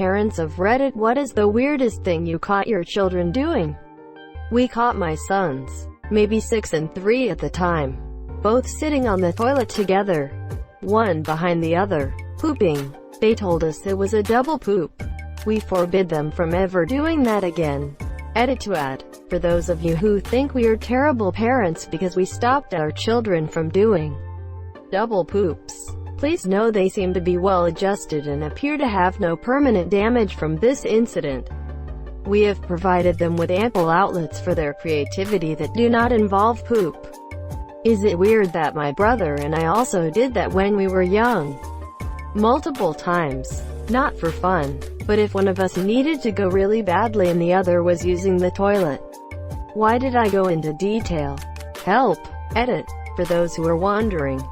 parents of Reddit, what is the weirdest thing you caught your children doing? We caught my sons, maybe 6 and 3 at the time, both sitting on the toilet together, one behind the other, pooping. They told us it was a double poop. We forbid them from ever doing that again. Edit to add, for those of you who think we are terrible parents because we stopped our children from doing double poops, please know they seem to be well adjusted and appear to have no permanent damage from this incident. We have provided them with ample outlets for their creativity that do not involve poop. Is it weird that my brother and I also did that when we were young? Multiple times. Not for fun, but if one of us needed to go really badly and the other was using the toilet. Why did I go into detail? Help. Edit. For those who are wondering,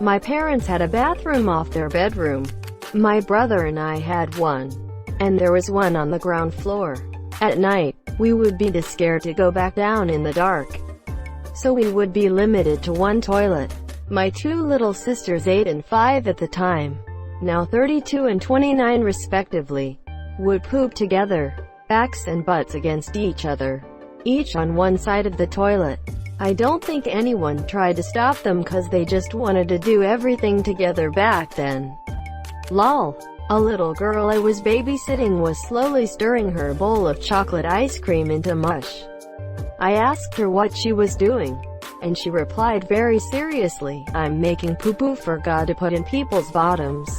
my parents had a bathroom off their bedroom. My brother and I had one, and there was one on the ground floor. At night, we would be too scared to go back down in the dark, so we would be limited to one toilet. My two little sisters, 8 and 5 at the time, now 32 and 29 respectively, would poop together, backs and butts against each other, each on one side of the toilet. I don't think anyone tried to stop them cause they just wanted to do everything together back then. Lol. A little girl I was babysitting was slowly stirring her bowl of chocolate ice cream into mush. I asked her what she was doing, and she replied very seriously, "I'm making poo-poo for God to put in people's bottoms."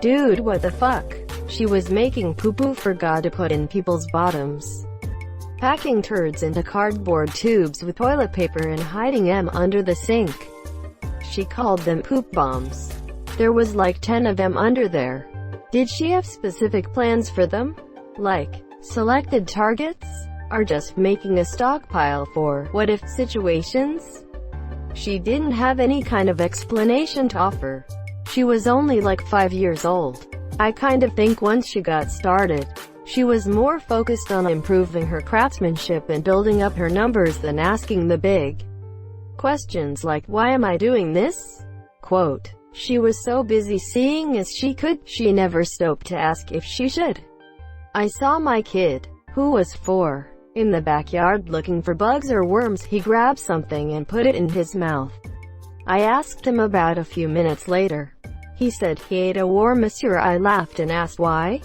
Dude, what the fuck? She was making poo-poo for God to put in people's bottoms. Packing turds into cardboard tubes with toilet paper and hiding them under the sink. She called them poop bombs. There was like 10 of them under there. Did she have specific plans for them? Like, selected targets? Or just making a stockpile for what-if situations? She didn't have any kind of explanation to offer. She was only like 5 years old. I kind of think once she got started, she was more focused on improving her craftsmanship and building up her numbers than asking the big questions like, why am I doing this? Quote, she was so busy seeing as she could, she never stopped to ask if she should. I saw my kid, who was 4, in the backyard looking for bugs or worms. He grabbed something and put it in his mouth. I asked him about a few minutes later. He said he ate a worm, monsieur. I laughed and asked why.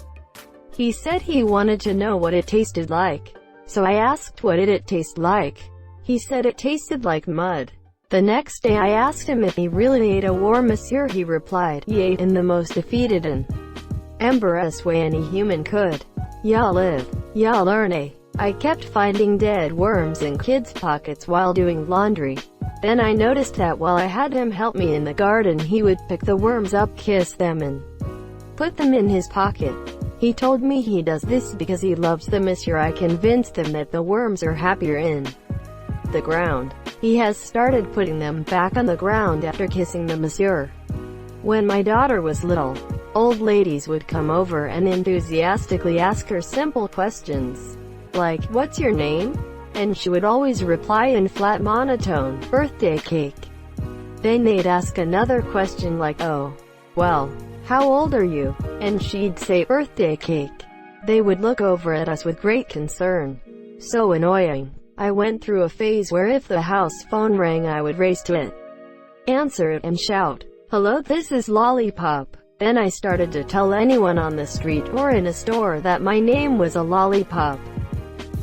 He said he wanted to know what it tasted like. So I asked what did it taste like. He said it tasted like mud. The next day I asked him if he really ate a worm, monsieur. He replied, he ate in the most defeated and embarrassed way any human could. Y'all live, y'all learn, eh? I kept finding dead worms in kids' pockets while doing laundry. Then I noticed that while I had him help me in the garden, he would pick the worms up, kiss them, and put them in his pocket. He told me he does this because he loves them, monsieur. I convinced him that the worms are happier in the ground. He has started putting them back on the ground after kissing them, monsieur. When my daughter was little, old ladies would come over and enthusiastically ask her simple questions, like, what's your name? And she would always reply in flat monotone, birthday cake. Then they'd ask another question like, oh, well, how old are you? And she'd say, birthday cake. They would look over at us with great concern. So annoying. I went through a phase where if the house phone rang I would race to it, answer it, and shout, hello, this is Lollipop. Then I started to tell anyone on the street or in a store that my name was a lollipop.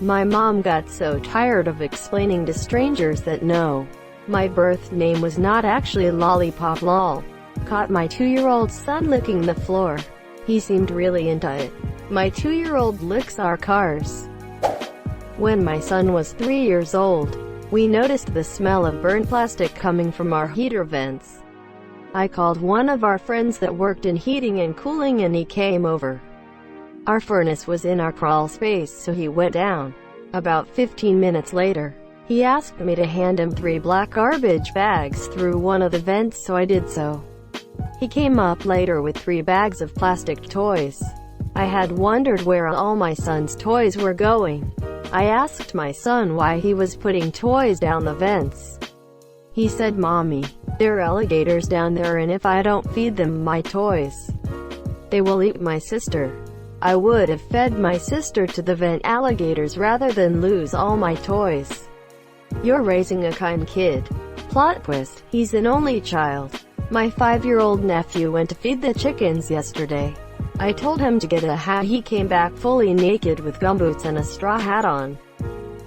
My mom got so tired of explaining to strangers that no, my birth name was not actually Lollipop. Lol. Caught my 2-year-old son licking the floor. He seemed really into it. My 2-year-old licks our cars. When my son was 3 years old, we noticed the smell of burnt plastic coming from our heater vents. I called one of our friends that worked in heating and cooling and he came over. Our furnace was in our crawl space, so he went down. About 15 minutes later, he asked me to hand him 3 black garbage bags through one of the vents, so I did so. He came up later with 3 bags of plastic toys. I had wondered where all my son's toys were going. I asked my son why he was putting toys down the vents. He said, Mommy, there are alligators down there and if I don't feed them my toys, they will eat my sister. I would have fed my sister to the vent alligators rather than lose all my toys. You're raising a kind kid. Plot twist, he's an only child. My 5-year-old nephew went to feed the chickens yesterday. I told him to get a hat. He came back fully naked with gumboots and a straw hat on.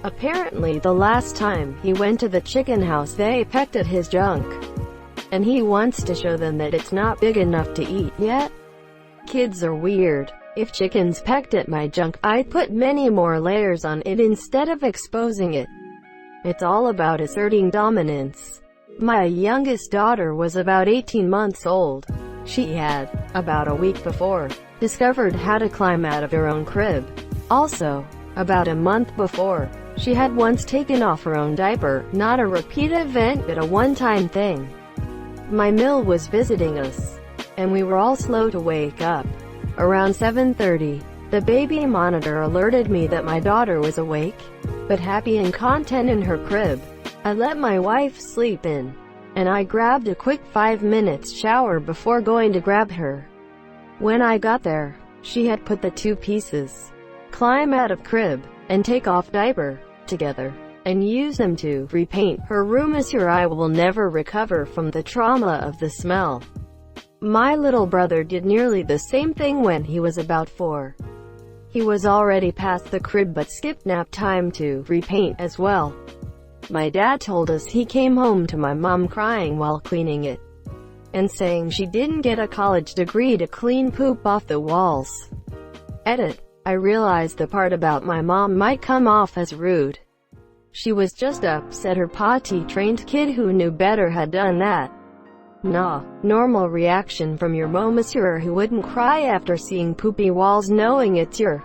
Apparently the last time he went to the chicken house they pecked at his junk. And he wants to show them that it's not big enough to eat yet. Kids are weird. If chickens pecked at my junk, I'd put many more layers on it instead of exposing it. It's all about asserting dominance. My youngest daughter was about 18 months old. She had, about a week before, discovered how to climb out of her own crib. Also, about a month before, she had once taken off her own diaper, not a repeat event but a one-time thing. My mill was visiting us, and we were all slow to wake up. Around 7:30, the baby monitor alerted me that my daughter was awake, but happy and content in her crib. I let my wife sleep in, and I grabbed a quick 5-minute shower before going to grab her. When I got there, she had put the two pieces, climb out of crib, and take off diaper, together, and use them to repaint her room. Monsieur, I will never recover from the trauma of the smell. My little brother did nearly the same thing when he was about 4. He was already past the crib but skipped nap time to repaint as well. My dad told us he came home to my mom crying while cleaning it, and saying she didn't get a college degree to clean poop off the walls. Edit. I realized the part about my mom might come off as rude. She was just upset her potty-trained kid who knew better had done that. Nah, normal reaction from your monsieur who wouldn't cry after seeing poopy walls knowing it's your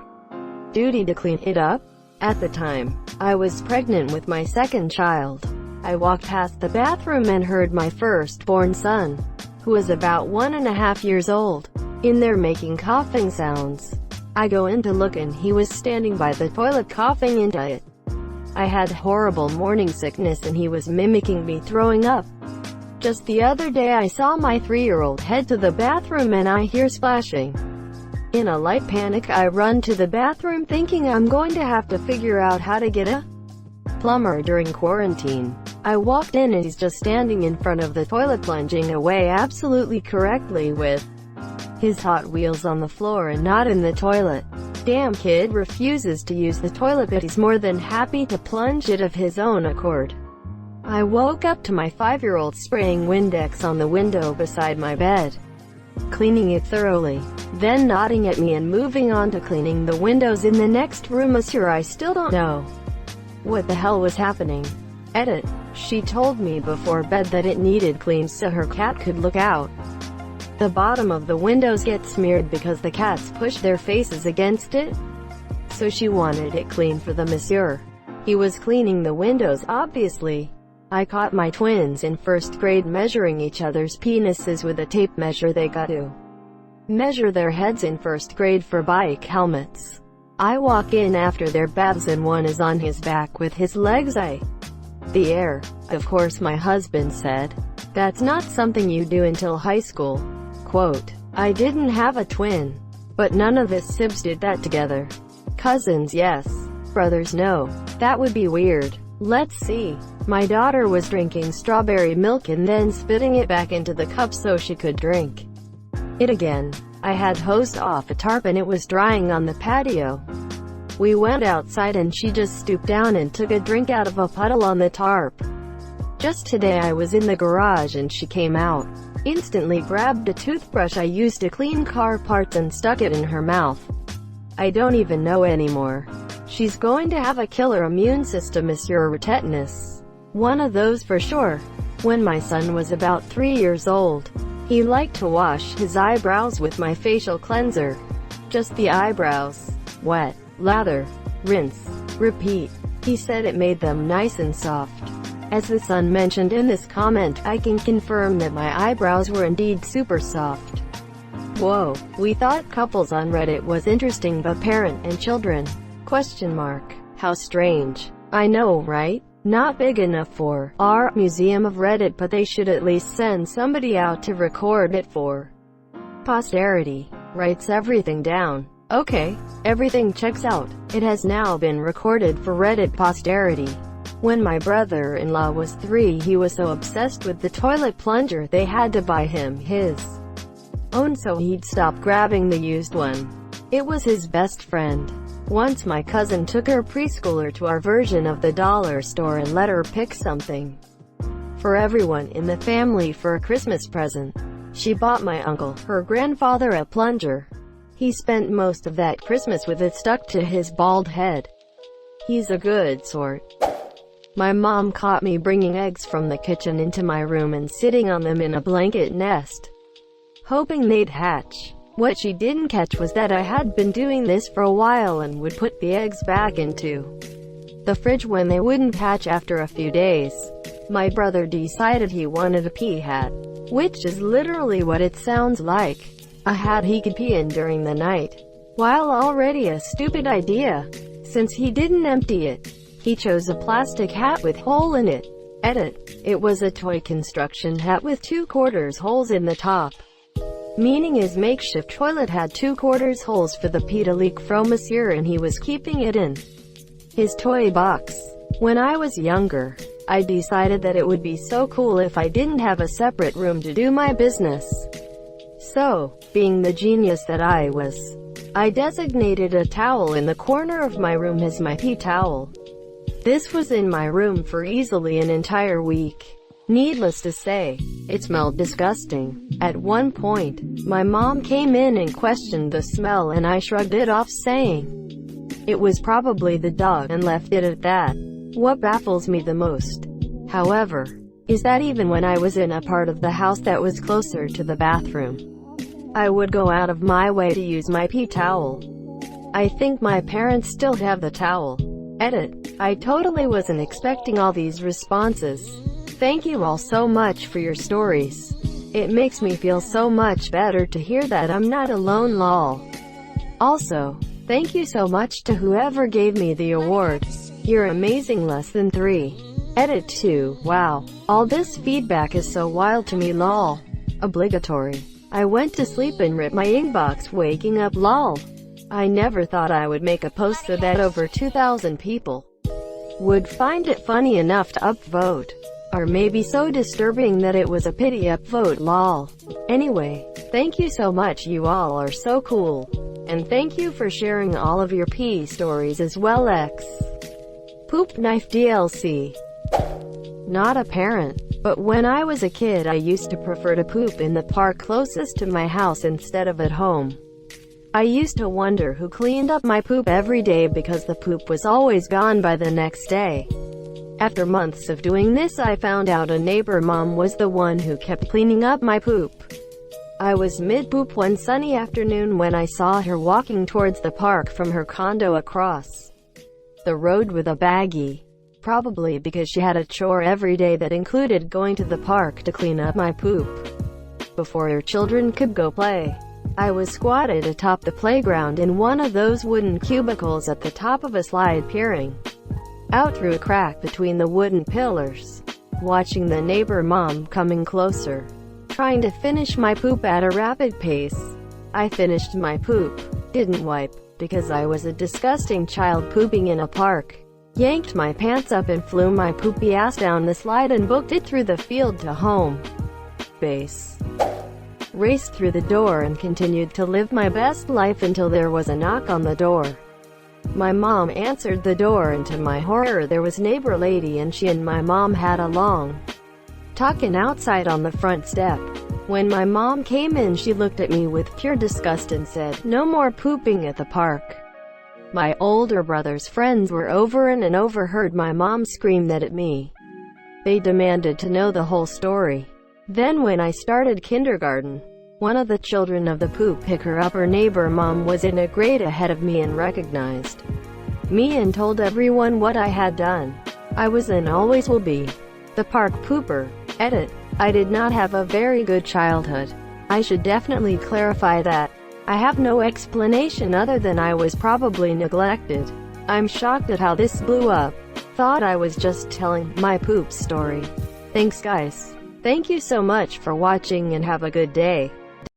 duty to clean it up. At the time, I was pregnant with my second child. I walked past the bathroom and heard my firstborn son, who was about 1.5 years old, in there making coughing sounds. I go in to look and he was standing by the toilet coughing into it. I had horrible morning sickness and he was mimicking me throwing up. Just the other day I saw my 3-year-old head to the bathroom and I hear splashing. In a light panic I run to the bathroom thinking I'm going to have to figure out how to get a plumber during quarantine. I walked in and he's just standing in front of the toilet plunging away absolutely correctly with his Hot Wheels on the floor and not in the toilet. Damn kid refuses to use the toilet but he's more than happy to plunge it of his own accord. I woke up to my 5-year-old spraying Windex on the window beside my bed, cleaning it thoroughly, then nodding at me and moving on to cleaning the windows in the next room. Monsieur, I still don't know what the hell was happening. Edit. She told me before bed that it needed cleaned so her cat could look out. The bottom of the windows get smeared because the cats push their faces against it, so she wanted it clean for the monsieur. He was cleaning the windows, obviously. I caught my twins in 1st grade measuring each other's penises with a tape measure. They got to measure their heads in 1st grade for bike helmets. I walk in after their baths and one is on his back with his legs the air. Of course my husband said, "That's not something you do until high school." Quote, I didn't have a twin, but none of us sibs did that together. Cousins yes, brothers no. That would be weird. Let's see. My daughter was drinking strawberry milk and then spitting it back into the cup so she could drink it again. I had hosed off a tarp and it was drying on the patio. We went outside and she just stooped down and took a drink out of a puddle on the tarp. Just today I was in the garage and she came out, instantly grabbed a toothbrush I used to clean car parts and stuck it in her mouth. I don't even know anymore. She's going to have a killer immune system, Monsieur, tetanus. One of those for sure. When my son was about 3 years old, he liked to wash his eyebrows with my facial cleanser. Just the eyebrows. Wet, lather, rinse, repeat. He said it made them nice and soft. As the son mentioned in this comment, I can confirm that my eyebrows were indeed super soft. Whoa, we thought couples on Reddit was interesting but parent and children? Question mark. How strange. I know, right? Not big enough for our museum of Reddit, but they should at least send somebody out to record it for posterity. Writes everything down. Okay, everything checks out. It has now been recorded for Reddit posterity. When my brother-in-law was 3, he was so obsessed with the toilet plunger they had to buy him his own so he'd stop grabbing the used one. It was his best friend. Once my cousin took her preschooler to our version of the dollar store and let her pick something for everyone in the family for a Christmas present. She bought my uncle, her grandfather, a plunger. He spent most of that Christmas with it stuck to his bald head. He's a good sort. My mom caught me bringing eggs from the kitchen into my room and sitting on them in a blanket nest, hoping they'd hatch. What she didn't catch was that I had been doing this for a while and would put the eggs back into the fridge when they wouldn't hatch after a few days. My brother decided he wanted a pee hat, which is literally what it sounds like. A hat he could pee in during the night. While already a stupid idea, since he didn't empty it, he chose a plastic hat with hole in it. Edit. It was a toy construction hat with 2/4 holes in the top, meaning his makeshift toilet had 2/4 holes for the pee to leak from monsieur, and he was keeping it in his toy box. When I was younger, I decided that it would be so cool if I didn't have a separate room to do my business. So, being the genius that I was, I designated a towel in the corner of my room as my pee towel. This was in my room for easily an entire week. Needless to say, it smelled disgusting. At one point, my mom came in and questioned the smell, and I shrugged it off, saying it was probably the dog, and left it at that. What baffles me the most, however, is that even when I was in a part of the house that was closer to the bathroom, I would go out of my way to use my pee towel. I think my parents still have the towel. Edit. I totally wasn't expecting all these responses. Thank you all so much for your stories. It makes me feel so much better to hear that I'm not alone, lol. Also, thank you so much to whoever gave me the award. You're amazing. Less than 3. Edit 2. Wow. All this feedback is so wild to me, lol. Obligatory. I went to sleep and ripped my inbox waking up, lol. I never thought I would make a post so that over 2,000 people would find it funny enough to upvote. Or maybe so disturbing that it was a pity upvote, lol. Anyway, thank you so much, you all are so cool. And thank you for sharing all of your pee stories as well. X. Poop Knife DLC. Not a parent, but when I was a kid I used to prefer to poop in the park closest to my house instead of at home. I used to wonder who cleaned up my poop every day because the poop was always gone by the next day. After months of doing this, I found out a neighbor mom was the one who kept cleaning up my poop. I was mid-poop one sunny afternoon when I saw her walking towards the park from her condo across the road with a baggie. Probably because she had a chore every day that included going to the park to clean up my poop before her children could go play. I was squatted atop the playground in one of those wooden cubicles at the top of a slide, peering out through a crack between the wooden pillars, watching the neighbor mom coming closer, trying to finish my poop at a rapid pace. I finished my poop, didn't wipe, because I was a disgusting child pooping in a park, yanked my pants up and flew my poopy ass down the slide and booked it through the field to home base. Raced through the door and continued to live my best life until there was a knock on the door. My mom answered the door, and to my horror there was neighbor lady, and she and my mom had a long talking outside on the front step. When my mom came in, she looked at me with pure disgust and said, "No more pooping at the park." My older brother's friends were over and overheard my mom scream that at me. They demanded to know the whole story. Then when I started kindergarten, one of the children of the poop picker-upper neighbor mom was in a grade ahead of me and recognized me and told everyone what I had done. I was and always will be the park pooper. Edit. I did not have a very good childhood. I should definitely clarify that. I have no explanation other than I was probably neglected. I'm shocked at how this blew up. Thought I was just telling my poop story. Thanks guys. Thank you so much for watching and have a good day.